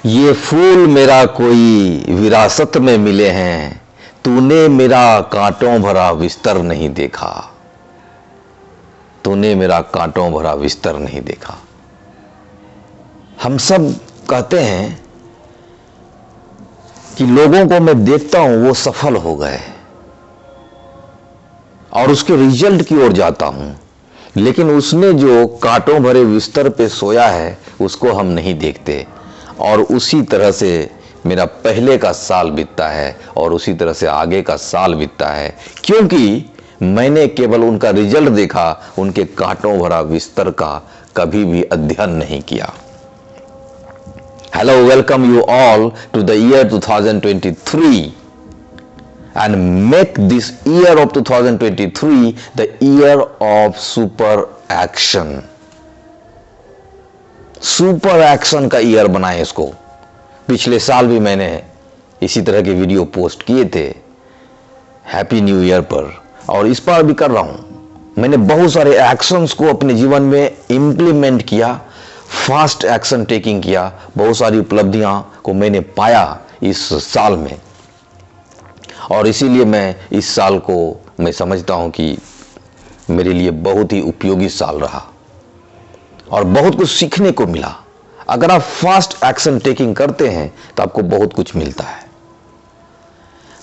ये फूल मेरा कोई विरासत में मिले हैं, तूने मेरा कांटों भरा बिस्तर नहीं देखा। तूने मेरा कांटों भरा बिस्तर नहीं देखा। हम सब कहते हैं कि लोगों को मैं देखता हूं वो सफल हो गए और उसके रिजल्ट की ओर जाता हूं, लेकिन उसने जो कांटों भरे बिस्तर पे सोया है उसको हम नहीं देखते। और उसी तरह से मेरा पहले का साल बीतता है और उसी तरह से आगे का साल बीतता है, क्योंकि मैंने केवल उनका रिजल्ट देखा, उनके कांटों भरा बिस्तर का कभी भी अध्ययन नहीं किया। Hello, welcome you all to the year 2023 and make this year of 2023 the year of super action. Super action का ईयर बनाए इसको। पिछले साल भी मैंने इसी तरह के वीडियो पोस्ट किए थे हैप्पी न्यू ईयर पर, और इस बार भी कर रहा हूं। मैंने बहुत सारे एक्शंस को अपने जीवन में इंप्लीमेंट किया, फास्ट एक्शन टेकिंग किया, बहुत सारी उपलब्धियां को मैंने पाया इस साल में, और इसीलिए मैं इस साल को मैं समझता हूं कि मेरे लिए बहुत ही उपयोगी साल रहा और बहुत कुछ सीखने को मिला। अगर आप फास्ट एक्शन टेकिंग करते हैं तो आपको बहुत कुछ मिलता है।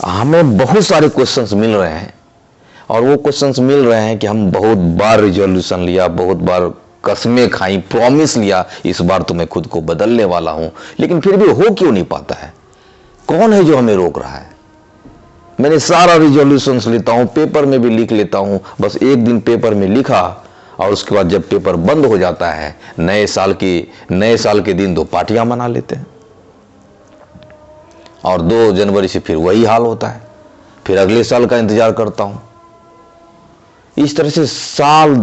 हमें बहुत सारे क्वेश्चंस मिल रहे हैं और वो क्वेश्चंस मिल रहे हैं कि हम बहुत बार रिजोल्यूशन लिया, बहुत बार कसमें खाई, प्रॉमिस लिया इस बार तो मैं खुद को बदलने वाला हूं, लेकिन फिर भी हो क्यों नहीं पाता है? कौन है जो हमें रोक रहा है? मैंने सारा रिजोल्यूशंस लेता हूं, पेपर में भी लिख लेता हूं, बस एक दिन पेपर में लिखा और उसके बाद जब पेपर बंद हो जाता है, नए साल के दिन 2 पार्टियां मना लेते हैं और 2 जनवरी से फिर वही हाल होता है, फिर अगले साल का इंतजार करता हूं। इस तरह से साल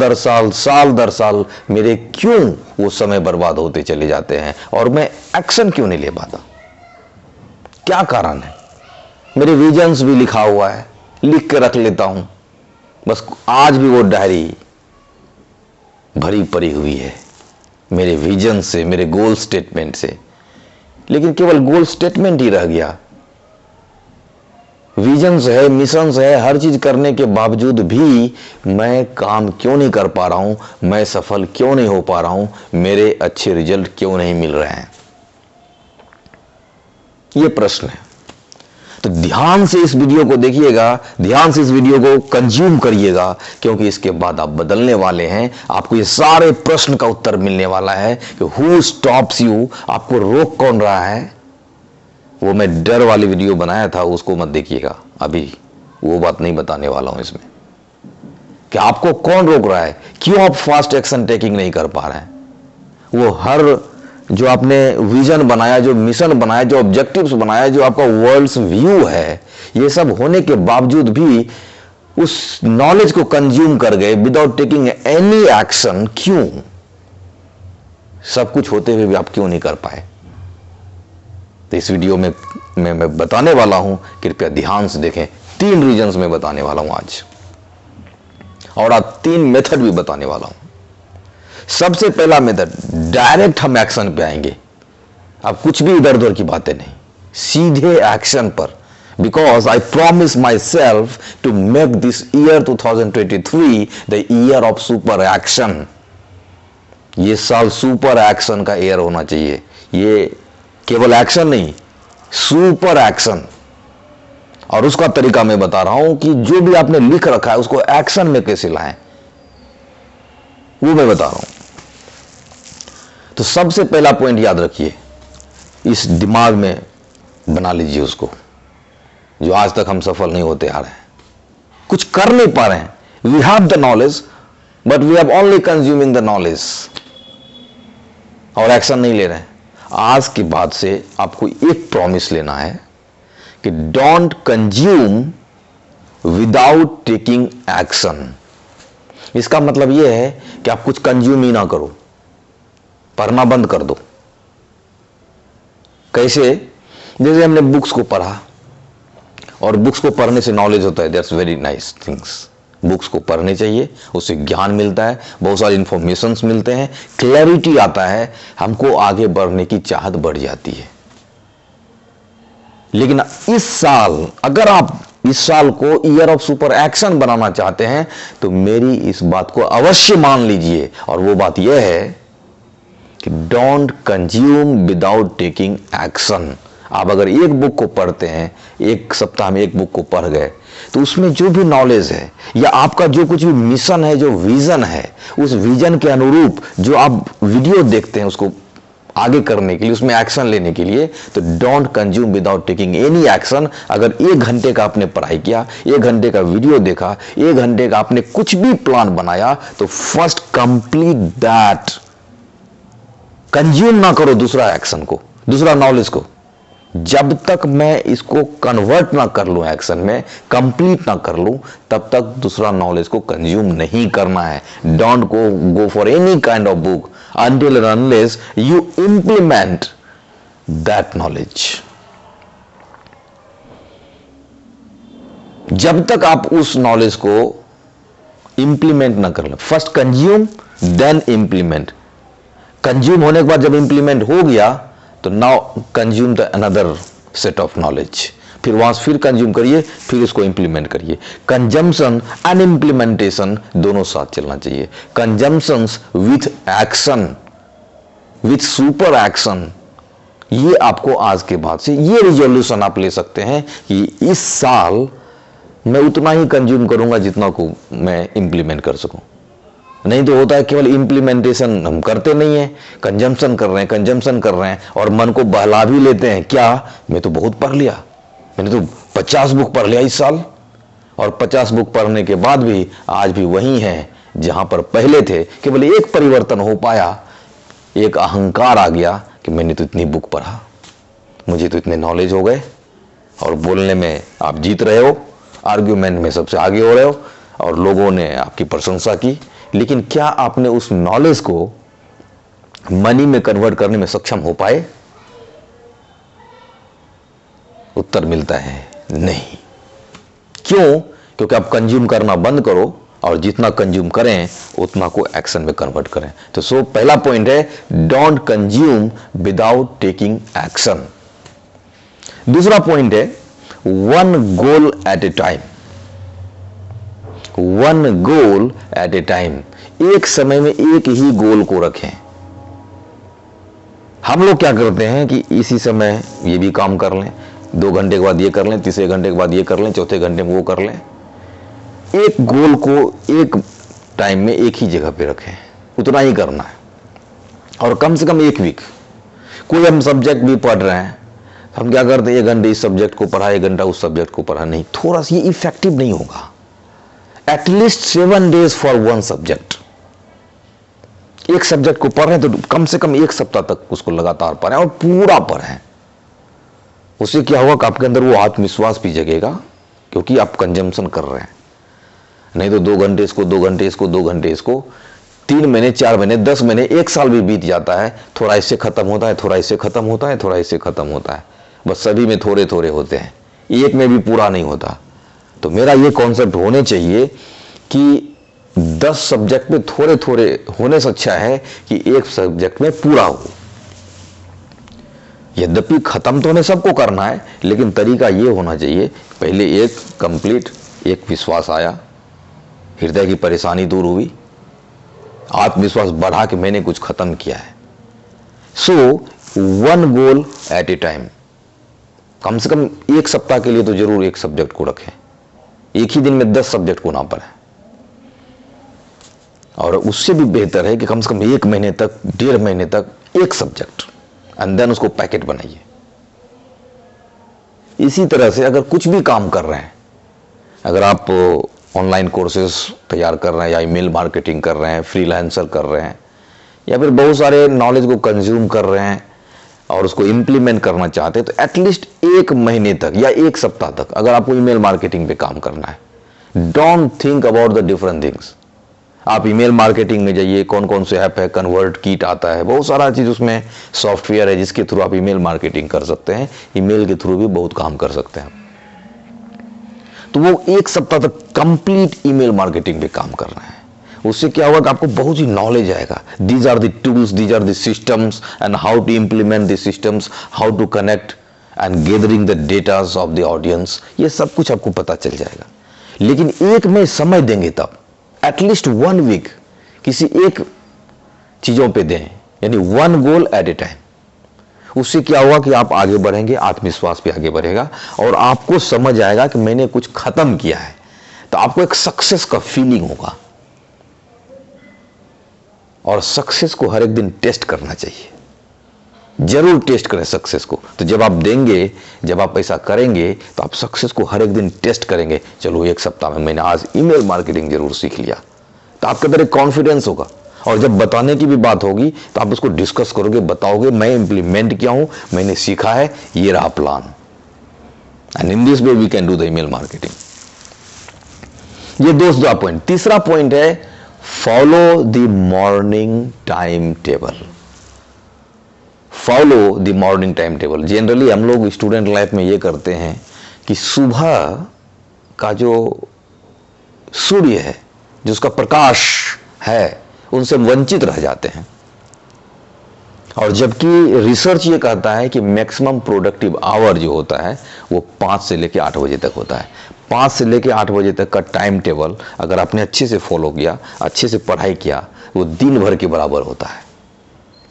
दर साल मेरे क्यों वो समय बर्बाद होते चले जाते हैं और मैं एक्शन क्यों नहीं ले पाता? क्या कारण है? मेरे विजन्स भी लिखा हुआ है, लिख के रख लेता हूं, बस आज भी वो डायरी भरी पड़ी हुई है मेरे विजन से, मेरे गोल स्टेटमेंट से, लेकिन केवल गोल स्टेटमेंट ही रह गया। विजन्स है, मिशंस है, हर चीज करने के बावजूद भी मैं काम क्यों नहीं कर पा रहा हूं? मैं सफल क्यों नहीं हो पा रहा हूं? मेरे अच्छे रिजल्ट क्यों नहीं मिल रहे हैं? यह प्रश्न है। तो ध्यान से इस वीडियो को देखिएगा, ध्यान से इस वीडियो को कंज्यूम करिएगा, क्योंकि इसके बाद आप बदलने वाले हैं। आपको ये सारे प्रश्न का उत्तर मिलने वाला है कि हु स्टॉप्स यू, आपको रोक कौन रहा है। वो मैं डर वाली वीडियो बनाया था, उसको मत देखिएगा, अभी वो बात नहीं बताने वाला हूं इसमें कि आपको कौन रोक रहा है, क्यों आप फास्ट एक्शन टेकिंग नहीं कर पा रहे हैं। वो हर जो आपने विजन बनाया, जो मिशन बनाया, जो ऑब्जेक्टिव्स बनाया, जो आपका वर्ल्ड्स व्यू है, ये सब होने के बावजूद भी उस नॉलेज को कंज्यूम कर गए विदाउट टेकिंग एनी एक्शन। क्यों? सब कुछ होते हुए भी आप क्यों नहीं कर पाए? तो इस वीडियो में मैं बताने वाला हूं, कृपया ध्यान से देखें। 3 रीजंस में बताने वाला हूं आज, और आज 3 मेथड भी बताने वाला हूं। सबसे पहला मेथड, डायरेक्ट हम एक्शन पे आएंगे। अब कुछ भी इधर उधर की बातें नहीं, सीधे एक्शन पर। Because I promise myself to make this year 2023 the year of super action. ये साल सुपर एक्शन का ईयर होना चाहिए। ये केवल एक्शन नहीं, सुपर एक्शन। और उसका तरीका मैं बता रहा हूं कि जो भी आपने लिख रखा है उसको एक्शन में कैसे लाएं, वो मैं बता रहा हूं। तो सबसे पहला पॉइंट याद रखिए, इस दिमाग में बना लीजिए उसको, जो आज तक हम सफल नहीं होते आ रहे हैं, कुछ कर नहीं पा रहे हैं। We have the knowledge but we have only consuming the knowledge, और एक्शन नहीं ले रहे हैं। आज के बाद से आपको एक प्रॉमिस लेना है कि don't consume without taking action. इसका मतलब यह है कि आप कुछ कंज्यूम ही ना करो, पढ़ना बंद कर दो। कैसे? जैसे हमने बुक्स को पढ़ा, और बुक्स को पढ़ने से नॉलेज होता है, that's very nice things. Books को पढ़ने चाहिए, उससे ज्ञान मिलता है, बहुत सारे इंफॉर्मेशंस मिलते हैं, क्लैरिटी आता है, हमको आगे बढ़ने की चाहत बढ़ जाती है। लेकिन इस साल अगर आप इस साल को ईयर ऑफ सुपर एक्शन बनाना चाहते हैं तो मेरी इस बात को अवश्य मान लीजिए, और वो बात यह है कि don't consume without taking action. आप अगर एक बुक को पढ़ते हैं, एक सप्ताह में एक बुक को पढ़ गए, तो उसमें जो भी नॉलेज है या आपका जो कुछ भी मिशन है, जो विजन है, उस विजन के अनुरूप जो आप वीडियो देखते हैं उसको आगे करने के लिए, उसमें एक्शन लेने के लिए, तो don't consume without taking any action. अगर 1 घंटे का आपने पढ़ाई किया, 1 घंटे का वीडियो देखा, 1 घंटे का आपने कुछ भी प्लान बनाया, तो फर्स्ट कंप्लीट दैट। कंज्यूम ना करो दूसरा एक्शन को, दूसरा नॉलेज को, जब तक मैं इसको कन्वर्ट ना कर लूं एक्शन में, कंप्लीट ना कर लूं, तब तक दूसरा नॉलेज को कंज्यूम नहीं करना है। Don't go for any kind of book until and unless you implement that knowledge। जब तक आप उस नॉलेज को इंप्लीमेंट ना कर लो, first consume then implement. Consume होने के बाद जब इंप्लीमेंट हो गया तो now consume the another set of knowledge, फिर वहां से फिर कंज्यूम करिए, फिर इसको इंप्लीमेंट करिए। कंजम्पशन एंड इंप्लीमेंटेशन दोनों साथ चलना चाहिए। Consumption with action, with super action. ये आपको आज के बाद से ये रिजोल्यूशन आप ले सकते हैं कि इस साल मैं उतना ही कंज्यूम करूंगा जितना को मैं इंप्लीमेंट कर सकूं। नहीं तो होता है केवल इंप्लीमेंटेशन हम करते नहीं है, कंजम्पशन कर रहे हैं, कंजम्पशन कर रहे हैं, और मन को बहला भी लेते हैं। क्या, मैं तो बहुत पढ़ लिया, मैंने तो 50 बुक पढ़ लिया इस साल, और 50 बुक पढ़ने के बाद भी आज भी वही है जहां पर पहले थे। केवल एक परिवर्तन हो पाया, एक अहंकार आ गया कि मैंने तो इतनी बुक पढ़ा, मुझे तो इतने नॉलेज हो गए, और बोलने में आप जीत रहे हो, आर्ग्यूमेंट में सबसे आगे हो रहे हो, और लोगों ने आपकी प्रशंसा की। लेकिन क्या आपने उस नॉलेज को मनी में कन्वर्ट करने में सक्षम हो पाए? उत्तर मिलता है नहीं। क्यों? क्योंकि आप कंज्यूम करना बंद करो, और जितना कंज्यूम करें उतना को एक्शन में कन्वर्ट करें। तो पहला पॉइंट है don't consume without taking action. दूसरा पॉइंट है वन गोल एट ए टाइम। वन गोल एट ए टाइम। एक समय में एक ही गोल को रखें। हम लोग क्या करते हैं कि इसी समय ये भी काम कर लें, 2 घंटे के बाद ये कर लें, तीसरे घंटे के बाद ये कर लें, चौथे घंटे में वो कर लें। एक गोल को एक टाइम में एक ही जगह पे रखें, उतना ही करना है, और कम से कम 1 वीक। कोई हम सब्जेक्ट भी पढ़ रहे हैं, हम क्या करते हैं 1 घंटे इस सब्जेक्ट को पढ़ा, 1 घंटा उस सब्जेक्ट को पढ़ा। नहीं, थोड़ा सा ये इफेक्टिव नहीं होगा। At least 7 days for 1 subject. एक सब्जेक्ट को पढ़ रहे हैं तो कम से कम 1 सप्ताह तक उसको लगातार पढ़ें और पूरा पढ़ें। उससे क्या होगा कि आपके अंदर वो आत्मविश्वास भी जगेगा, क्योंकि आप कंजम्पशन कर रहे हैं। नहीं तो 2 घंटे इसको, 2 घंटे इसको, 2 घंटे इसको, 3 महीने, 4 महीने, 10 महीने, 1 साल भी बीत जाता है। थोड़ा इससे खत्म होता है, थोड़ा इससे खत्म होता है, थोड़ा इससे खत्म होता है, बस सभी में थोड़े थोड़े होते हैं, एक में भी पूरा नहीं होता। तो मेरा ये कॉन्सेप्ट होने चाहिए कि 10 सब्जेक्ट में थोड़े थोड़े होने से अच्छा है कि एक सब्जेक्ट में पूरा हो। यद्यपि खत्म तो हमें सबको करना है, लेकिन तरीका ये होना चाहिए, पहले एक कंप्लीट, एक विश्वास आया, हृदय की परेशानी दूर हुई, आत्मविश्वास बढ़ा कि मैंने कुछ खत्म किया है। सो 1 गोल एट ए टाइम। कम से कम 1 सप्ताह के लिए तो जरूर एक सब्जेक्ट को रखें, एक ही दिन में 10 सब्जेक्ट को ना पढ़ें। और उससे भी बेहतर है कि कम से कम 1 महीने तक, 1.5 महीने तक एक सब्जेक्ट, एंड देन उसको पैकेट बनाइए। इसी तरह से अगर कुछ भी काम कर रहे हैं, अगर आप ऑनलाइन कोर्सेज तैयार कर रहे हैं, या ईमेल मार्केटिंग कर रहे हैं, फ्रीलांसर कर रहे हैं, या फिर बहुत सारे नॉलेज को कंज्यूम कर रहे हैं और उसको इंप्लीमेंट करना चाहते हैं, तो एटलीस्ट 1 महीने तक या 1 सप्ताह तक अगर आपको ईमेल मार्केटिंग पे काम करना है, don't think about the different things. आप ईमेल मार्केटिंग में जाइए, कौन कौन से ऐप है, कन्वर्ट किट आता है, बहुत सारा चीज उसमें सॉफ्टवेयर है जिसके थ्रू आप ईमेल मार्केटिंग कर सकते हैं। ईमेल के थ्रू भी बहुत काम कर सकते हैं। तो वो 1 सप्ताह तक कंप्लीट ईमेल मार्केटिंग पे काम कर रहे हैं। उससे क्या होगा कि आपको बहुत ही नॉलेज आएगा। These are the tools, these are the systems, and how to implement the systems, how to connect, and gathering the datas of the audience, ये सब कुछ आपको पता चल जाएगा। लेकिन एक में समय देंगे तब, एटलीस्ट 1 वीक किसी एक चीजों पे दें, यानी 1 गोल एट ए टाइम। उससे क्या हुआ कि आप आगे बढ़ेंगे, आत्मविश्वास पे आगे बढ़ेगा और आपको समझ आएगा कि मैंने कुछ खत्म किया है, तो आपको एक सक्सेस का फीलिंग होगा। और सक्सेस को हर एक दिन टेस्ट करना चाहिए, जरूर टेस्ट करें सक्सेस को। तो जब आप देंगे, जब आप ऐसा करेंगे तो आप सक्सेस को हर एक दिन टेस्ट करेंगे। चलो 1 सप्ताह में मैंने आज ईमेल मार्केटिंग जरूर सीख लिया, तो आपके अंदर एक कॉन्फिडेंस होगा। और जब बताने की भी बात होगी तो आप उसको डिस्कस करोगे, बताओगे मैं इंप्लीमेंट किया हूं, मैंने सीखा है, ये रहा plan, and in this way we can do the email marketing. ये दो पॉइंट। तीसरा पॉइंट है follow the morning time table. Follow the morning time table. Generally हम लोग स्टूडेंट लाइफ में ये करते हैं कि सुबह का जो सूर्य है, जो उसका प्रकाश है, उनसे वंचित रह जाते हैं। और जबकि रिसर्च ये कहता है कि मैक्सिमम प्रोडक्टिव आवर जो होता है वो 5 से लेकर 8 बजे तक होता है। 5 से लेकर 8 बजे तक का टाइम टेबल अगर आपने अच्छे से फॉलो किया, अच्छे से पढ़ाई किया, वो दिन भर के बराबर होता है।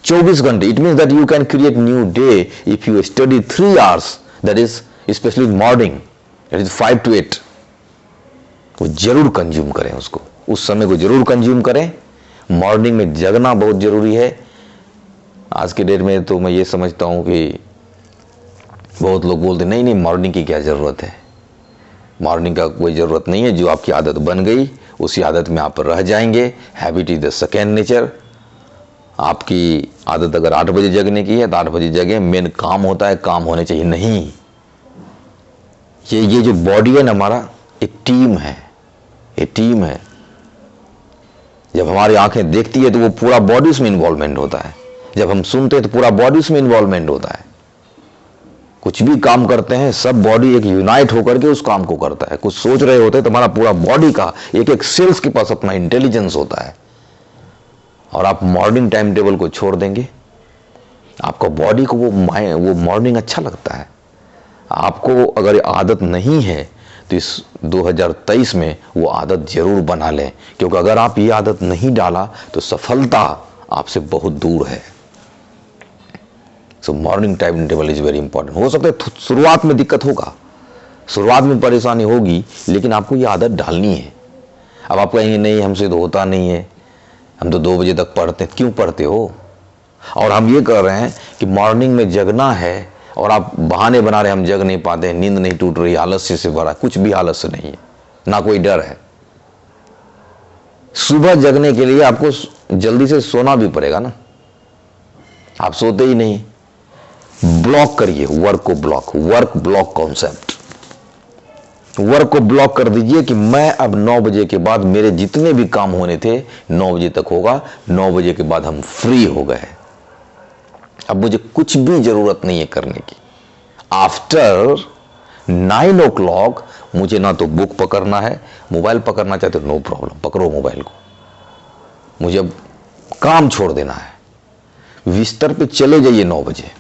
24 घंटे। It means that you can create new day if you study 3 hours, that is specially morning, that is 5 to 8। वो जरूर कंज्यूम करें, उसको, उस समय को जरूर कंज्यूम करें। मॉर्निंग में जगना बहुत जरूरी है। आज के डेट में तो मैं ये समझता हूं कि बहुत लोग बोलते नहीं नहीं मॉर्निंग की क्या जरूरत है, मॉर्निंग का कोई जरूरत नहीं है। जो आपकी आदत बन गई उसी आदत में आप रह जाएंगे। Habit is the second nature. आपकी आदत अगर 8 बजे जगने की है तो 8 बजे जगे। मेन काम होता है, काम होने चाहिए। नहीं, ये जो बॉडी है ना हमारा, एक टीम है, ये टीम है। जब हमारी आंखें देखती है तो वो पूरा बॉडी उसमें इन्वॉल्वमेंट होता है। जब हम सुनते हैं तो पूरा बॉडी उसमें इन्वॉल्वमेंट होता है। कुछ भी काम करते हैं सब बॉडी एक यूनाइट होकर के उस काम को करता है। कुछ सोच रहे होते हैं तो हमारा पूरा बॉडी का एक एक सेल्स के पास अपना इंटेलिजेंस होता है। और आप मॉर्निंग टाइम टेबल को छोड़ देंगे, आपका बॉडी को वो मॉर्निंग अच्छा लगता है। आपको अगर आदत नहीं है तो इस 2023 में वो आदत जरूर बना लें, क्योंकि अगर आप ये आदत नहीं डाला तो सफलता आपसे बहुत दूर है। सो morning time table is very important. हो सकता है शुरुआत में दिक्कत होगा, शुरुआत में परेशानी होगी, लेकिन आपको ये आदत डालनी है। अब आप कहेंगे नहीं हमसे तो होता नहीं है, हम तो 2 बजे तक पढ़ते हैं। क्यों पढ़ते हो? और हम ये कर रहे हैं कि मॉर्निंग में जगना है और आप बहाने बना रहे हैं हम जग नहीं पाते, नींद नहीं टूट रही, आलस्य से भरा। कुछ भी आलस्य नहीं है, ना कोई डर है। सुबह जगने के लिए आपको जल्दी से सोना भी पड़ेगा ना, आप सोते ही नहीं। ब्लॉक करिए वर्क को, वर्क ब्लॉक कॉन्सेप्ट। वर्क को ब्लॉक कर दीजिए कि मैं अब 9 बजे के बाद मेरे जितने भी काम होने थे 9 बजे तक होगा। 9 बजे के बाद हम फ्री हो गए, अब मुझे कुछ भी जरूरत नहीं है करने की। आफ्टर 9 o'clock मुझे ना तो बुक पकड़ना है, मोबाइल पकड़ना चाहते हो नो प्रॉब्लम, पकड़ो मोबाइल को। मुझे अब काम छोड़ देना है। बिस्तर पे चले जाइए 9 बजे।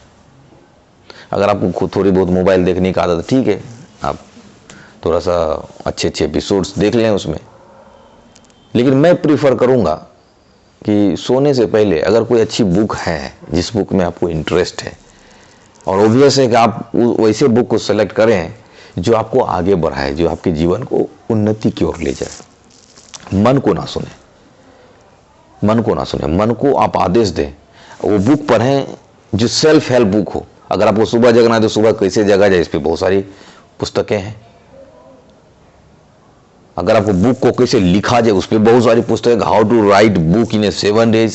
अगर आपको खुद थोड़ी बहुत मोबाइल देखने की आदत, ठीक है, आप थोड़ा सा अच्छे एपिसोड्स देख लें उसमें। लेकिन मैं प्रीफर करूंगा कि सोने से पहले अगर कोई अच्छी बुक है जिस बुक में आपको इंटरेस्ट है, और ऑब्वियस है कि आप वैसे बुक को सेलेक्ट करें जो आपको आगे बढ़ाए, जो आपके जीवन को उन्नति की ओर ले जाए। मन को ना सुने, मन को ना सुने, मन को आप आदेश दें। वो बुक पढ़ें जो सेल्फ हेल्प बुक हो। अगर आपको सुबह जगना है तो सुबह कैसे जगा जाए, इस पर बहुत सारी पुस्तकें हैं। अगर आपको बुक को कैसे लिखा जाए, उस पर बहुत सारी पुस्तकें, how to write book in 7 days,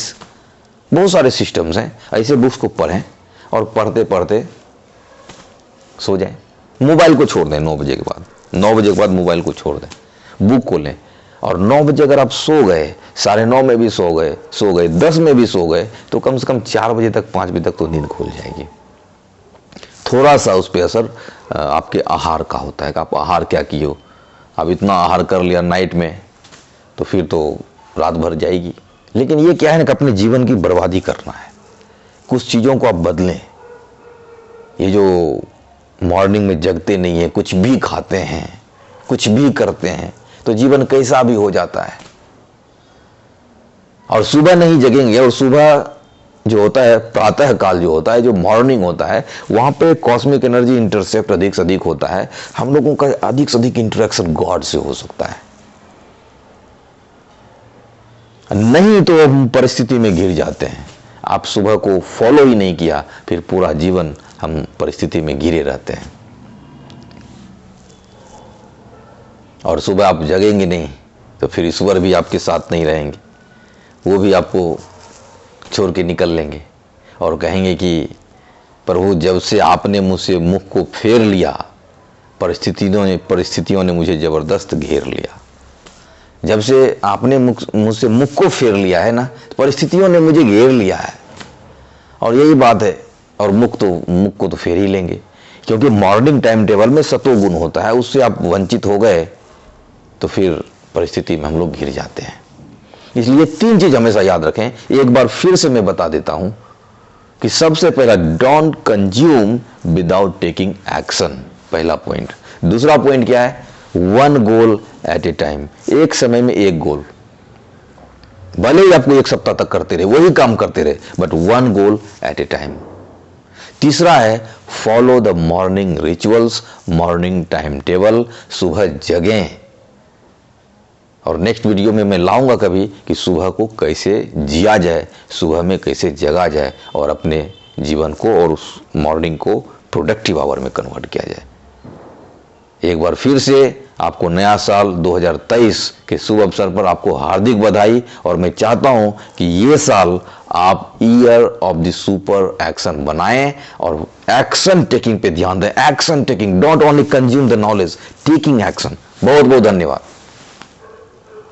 बहुत सारे सिस्टम्स हैं। ऐसे बुक्स को पढ़ें और पढ़ते पढ़ते सो जाएं। मोबाइल को छोड़ दें 9 बजे के बाद। 9 बजे के बाद मोबाइल को छोड़ दें, बुक को लें। और 9 बजे अगर आप सो गए, 9:30 में भी सो गए, 10 में भी सो गए, तो कम से कम 4 बजे तक, 5 बजे तक तो नींद खुल जाएगी। थोड़ा सा उस पर असर आपके आहार का होता है कि आप आहार क्या किए हो। अब इतना आहार कर लिया नाइट में तो फिर तो रात भर जाएगी। लेकिन ये क्या है ना कि अपने जीवन की बर्बादी करना है। कुछ चीज़ों को आप बदलें। ये जो मॉर्निंग में जगते नहीं है, कुछ भी खाते हैं, कुछ भी करते हैं, तो जीवन कैसा भी हो जाता है। और सुबह नहीं जगेंगे, और सुबह जो होता है, प्रातः काल जो होता है, जो मॉर्निंग होता है, वहां पे कॉस्मिक एनर्जी इंटरसेप्ट अधिक से अधिक होता है। हम लोगों का अधिक से अधिक इंटरेक्शन गॉड से हो सकता है। नहीं तो हम परिस्थिति में घिर जाते हैं। आप सुबह को फॉलो ही नहीं किया, फिर पूरा जीवन हम परिस्थिति में घिरे रहते हैं। और सुबह आप जगेंगे नहीं तो फिर ईश्वर भी आपके साथ नहीं रहेंगे, वो भी आपको छोड़ के निकल लेंगे और कहेंगे कि प्रभु, जब से आपने मुझसे मुख को फेर लिया, परिस्थितियों ने मुझे जबरदस्त घेर लिया। जब से आपने मुझसे मुख को फेर लिया है ना, तो परिस्थितियों ने मुझे घेर लिया है। और यही बात है। और मुख को तो फेर ही लेंगे, क्योंकि मॉर्निंग टाइम टेबल में सतोगुण होता है, उससे आप वंचित हो गए तो फिर परिस्थिति में हम लोग घिर जाते हैं। इसलिए 3 चीज हमेशा याद रखें। एक बार फिर से मैं बता देता हूं कि सबसे पहला, don't consume without taking action, पहला पॉइंट। दूसरा पॉइंट क्या है? 1 गोल एट ए टाइम, एक समय में एक गोल। भले ही आपको 1 सप्ताह तक करते रहे, वही काम करते रहे, but 1 goal eight A time. तीसरा है, follow the morning rituals, morning time table, सुबह जगें। और नेक्स्ट वीडियो में मैं लाऊंगा कभी कि सुबह को कैसे जिया जाए, सुबह में कैसे जगा जाए और अपने जीवन को और उस मॉर्निंग को प्रोडक्टिव आवर में कन्वर्ट किया जाए। एक बार फिर से आपको नया साल 2023 के शुभ अवसर पर आपको हार्दिक बधाई। और मैं चाहता हूं कि ये साल आप year of the super action बनाएं और एक्शन टेकिंग पे ध्यान दें। Action taking, don't only consume the knowledge, taking action. बहुत बहुत धन्यवाद।